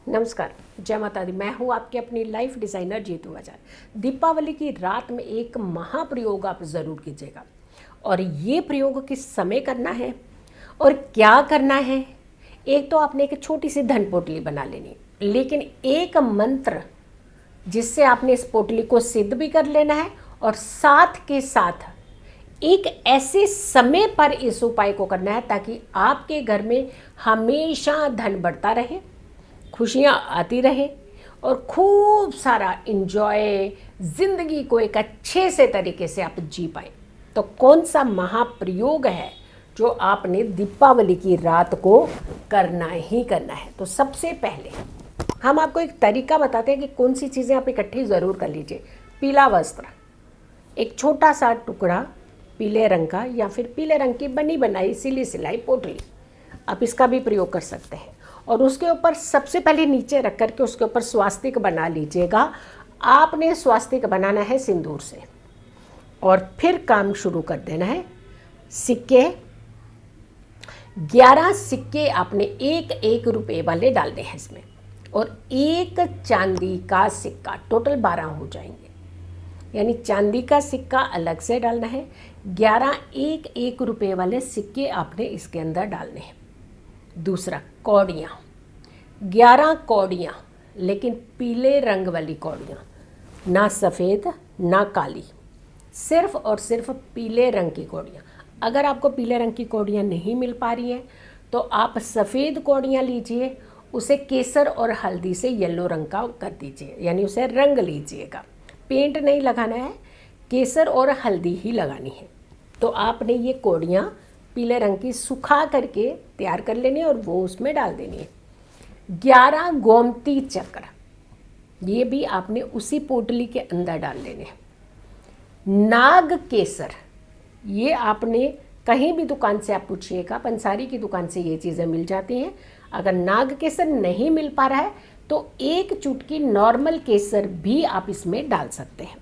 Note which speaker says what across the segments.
Speaker 1: नमस्कार, जय माता दी। मैं हूँ आपकी अपनी लाइफ डिज़ाइनर जीतू आचार्य। दीपावली की रात में एक महाप्रयोग आप ज़रूर कीजिएगा। और ये प्रयोग किस समय करना है और क्या करना है। एक तो आपने एक छोटी सी धन पोटली बना लेनी, लेकिन एक मंत्र जिससे आपने इस पोटली को सिद्ध भी कर लेना है, और साथ के साथ एक ऐसे समय पर इस उपाय को करना है ताकि आपके घर में हमेशा धन बढ़ता रहे, खुशियाँ आती रहे और खूब सारा इन्जॉय, ज़िंदगी को एक अच्छे से तरीके से आप जी पाए। तो कौन सा महाप्रयोग है जो आपने दीपावली की रात को करना ही करना है। तो सबसे पहले हम आपको एक तरीका बताते हैं कि कौन सी चीज़ें आप इकट्ठी ज़रूर कर लीजिए। पीला वस्त्र, एक छोटा सा टुकड़ा पीले रंग का, या फिर पीले रंग की बनी बनाई सिली सिलाई पोटली, आप इसका भी प्रयोग कर सकते हैं। और उसके ऊपर सबसे पहले नीचे रख करके उसके ऊपर स्वास्तिक बना लीजिएगा। आपने स्वास्तिक बनाना है सिंदूर से, और फिर काम शुरू कर देना है। सिक्के 11 सिक्के आपने एक एक रुपए वाले डालने हैं इसमें, और एक चांदी का सिक्का, टोटल 12 हो जाएंगे। यानी चांदी का सिक्का अलग से डालना है, 11 एक एक रुपए वाले सिक्के आपने इसके अंदर डालने हैं। दूसरा, कौड़ियाँ, 11 कौड़ियाँ, लेकिन पीले रंग वाली कौड़ियाँ, ना सफ़ेद ना काली, सिर्फ और सिर्फ पीले रंग की कौड़ियाँ। अगर आपको पीले रंग की कौड़ियाँ नहीं मिल पा रही हैं तो आप सफ़ेद कौड़ियाँ लीजिए, उसे केसर और हल्दी से येलो रंग का कर दीजिए, यानी उसे रंग लीजिएगा। पेंट नहीं लगाना है, केसर और हल्दी ही लगानी है। तो आपने ये कौड़ियाँ पीले रंग की सुखा करके तैयार कर लेनी है और वो उसमें डाल देनी है। 11 गोमती चक्र, ये भी आपने उसी पोटली के अंदर डाल लेने हैं। नाग केसर, ये आपने कहीं भी दुकान से आप पूछिएगा, पंसारी की दुकान से ये चीज़ें मिल जाती हैं। अगर नाग केसर नहीं मिल पा रहा है तो एक चुटकी नॉर्मल केसर भी आप इसमें डाल सकते हैं।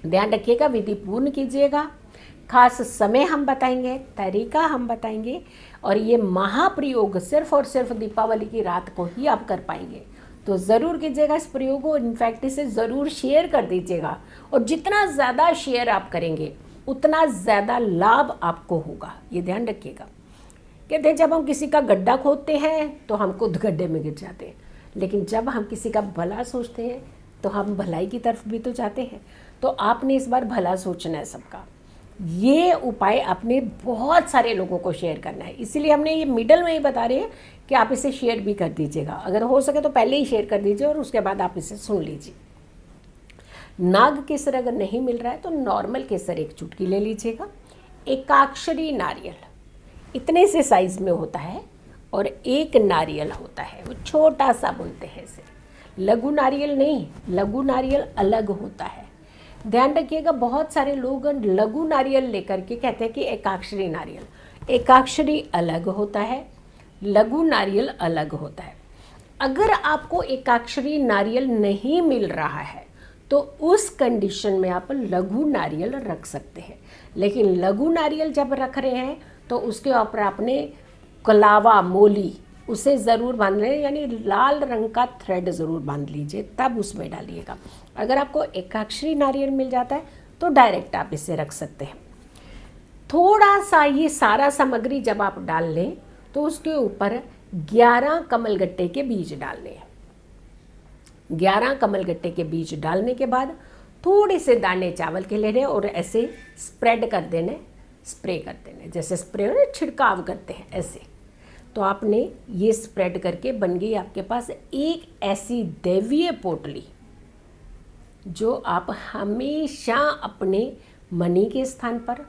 Speaker 1: ध्यान रखिएगा, विधि पूर्ण कीजिएगा। खास समय हम बताएंगे, तरीका हम बताएंगे, और ये महाप्रयोग सिर्फ और सिर्फ दीपावली की रात को ही आप कर पाएंगे। तो ज़रूर कीजिएगा इस प्रयोग को। इनफैक्ट इसे ज़रूर शेयर कर दीजिएगा, और जितना ज़्यादा शेयर आप करेंगे उतना ज़्यादा लाभ आपको होगा, ये ध्यान रखिएगा। कहते हैं जब हम किसी का गड्ढा खोदते हैं तो हम खुद गड्ढे में गिर जाते हैं, लेकिन जब हम किसी का भला सोचते हैं तो हम भलाई की तरफ भी तो जाते हैं। तो आपने इस बार भला सोचना है सबका। ये उपाय आपने बहुत सारे लोगों को शेयर करना है, इसीलिए हमने ये मिडल में ही बता रहे हैं कि आप इसे शेयर भी कर दीजिएगा। अगर हो सके तो पहले ही शेयर कर दीजिए और उसके बाद आप इसे सुन लीजिए। नाग केसर अगर नहीं मिल रहा है तो नॉर्मल केसर एक चुटकी ले लीजिएगा। एकाक्षरी नारियल, इतने से साइज में होता है, और एक नारियल होता है, वो छोटा सा बोलते हैं इसे। लघु नारियल नहीं, लघु नारियल अलग होता है। ध्यान रखिएगा, बहुत सारे लोग लघु नारियल लेकर के कहते हैं कि एकाक्षरी नारियल, एकाक्षरी अलग होता है, लघु नारियल अलग होता है। अगर आपको एकाक्षरी नारियल नहीं मिल रहा है तो उस कंडीशन में आप लघु नारियल रख सकते हैं। लेकिन लघु नारियल जब रख रहे हैं तो उसके ऊपर आपने कलावा मोली उसे ज़रूर बांध लें, यानी लाल रंग का थ्रेड ज़रूर बांध लीजिए, तब उसमें डालिएगा। अगर आपको एकाक्षरी नारियल मिल जाता है तो डायरेक्ट आप इसे रख सकते हैं। थोड़ा सा ये सारा सामग्री जब आप डाल लें तो उसके ऊपर 11 कमलगट्टे के बीज डालने हैं। 11 कमलगट्टे के बीज डालने के बाद थोड़े से दाने चावल के लेने और ऐसे स्प्रेड कर देने, स्प्रे कर देने, जैसे स्प्रे छिड़काव करते हैं ऐसे। तो आपने ये स्प्रेड करके बन गई आपके पास एक ऐसी दैवीय पोटली जो आप हमेशा अपने मनी के स्थान पर,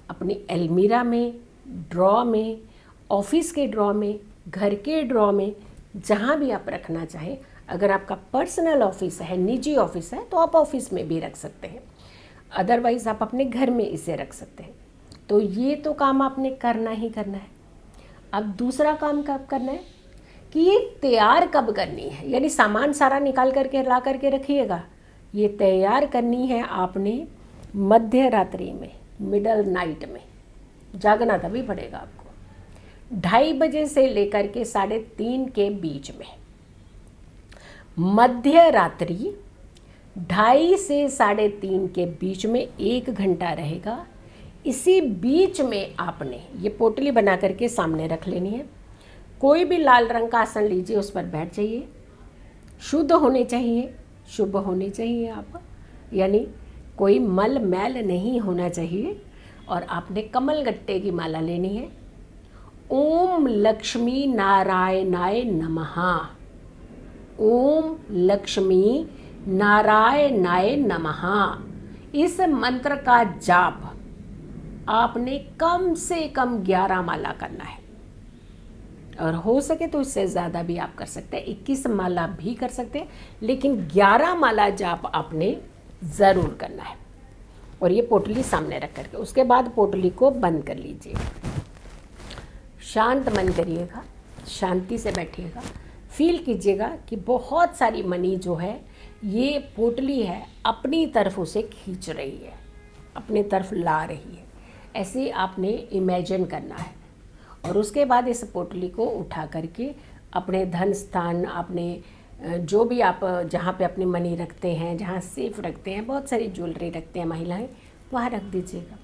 Speaker 1: अपनी अलमीरा में, ड्रॉ में, ऑफिस के ड्रॉ में, घर के ड्रॉ में, जहाँ भी आप रखना चाहें। अगर आपका पर्सनल ऑफिस है, निजी ऑफिस है, तो आप ऑफिस में भी रख सकते हैं, अदरवाइज़ आप अपने घर में इसे रख सकते हैं। तो ये तो काम आपने करना ही करना है। अब दूसरा काम कब करना है कि ये तैयार कब करनी है, यानी सामान सारा निकाल करके ला करके रखिएगा। ये तैयार करनी है आपने मध्य रात्रि में, मिडल नाइट में, जागना तभी पड़ेगा आपको। 2:30 बजे से लेकर के 3:30 के बीच में मध्य रात्रि 2:30 से 3:30 के बीच में 1 घंटा रहेगा। इसी बीच में आपने ये पोटली बना करके सामने रख लेनी है। कोई भी लाल रंग का आसन लीजिए, उस पर बैठ जाइए। शुद्ध होने चाहिए, शुभ होने चाहिए आप, यानी कोई मल मैल नहीं होना चाहिए। और आपने कमल गट्टे की माला लेनी है। ओम लक्ष्मी नारायणाय नमः, ओम लक्ष्मी नारायणाय नमः, इस मंत्र का जाप आपने कम से कम 11 माला करना है। और हो सके तो इससे ज़्यादा भी आप कर सकते हैं, 21 माला भी कर सकते हैं, लेकिन 11 माला जाप आपने ज़रूर करना है। और ये पोटली सामने रख करके उसके बाद पोटली को बंद कर लीजिए। शांत मन करिएगा, शांति से बैठिएगा। फील कीजिएगा कि बहुत सारी मनी जो है ये पोटली है अपनी तरफ उसे खींच रही है, अपनी तरफ ला रही है। ऐसे आपने इमेजिन करना है। और उसके बाद इस पोटली को उठा करके अपने धन स्थान, अपने जो भी आप जहाँ पे अपनी मनी रखते हैं, जहाँ सेफ रखते हैं, बहुत सारी ज्वेलरी रखते हैं महिलाएं, वहाँ रख दीजिएगा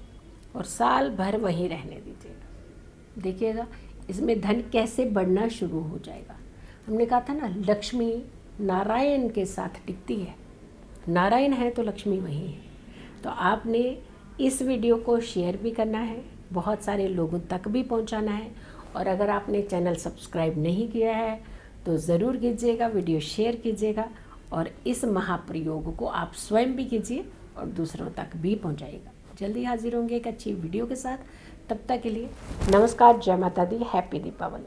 Speaker 1: और साल भर वहीं रहने दीजिएगा। देखिएगा इसमें धन कैसे बढ़ना शुरू हो जाएगा। हमने कहा था ना, लक्ष्मी नारायण के साथ टिकती है। नारायण है तो लक्ष्मी वहीं है। तो आपने इस वीडियो को शेयर भी करना है, बहुत सारे लोगों तक भी पहुंचाना है। और अगर आपने चैनल सब्सक्राइब नहीं किया है तो ज़रूर कीजिएगा, वीडियो शेयर कीजिएगा और इस महाप्रयोग को आप स्वयं भी कीजिए और दूसरों तक भी पहुंचाइएगा। जल्दी हाजिर होंगे एक अच्छी वीडियो के साथ। तब तक के लिए नमस्कार, जय माता दी, हैप्पी दीपावली।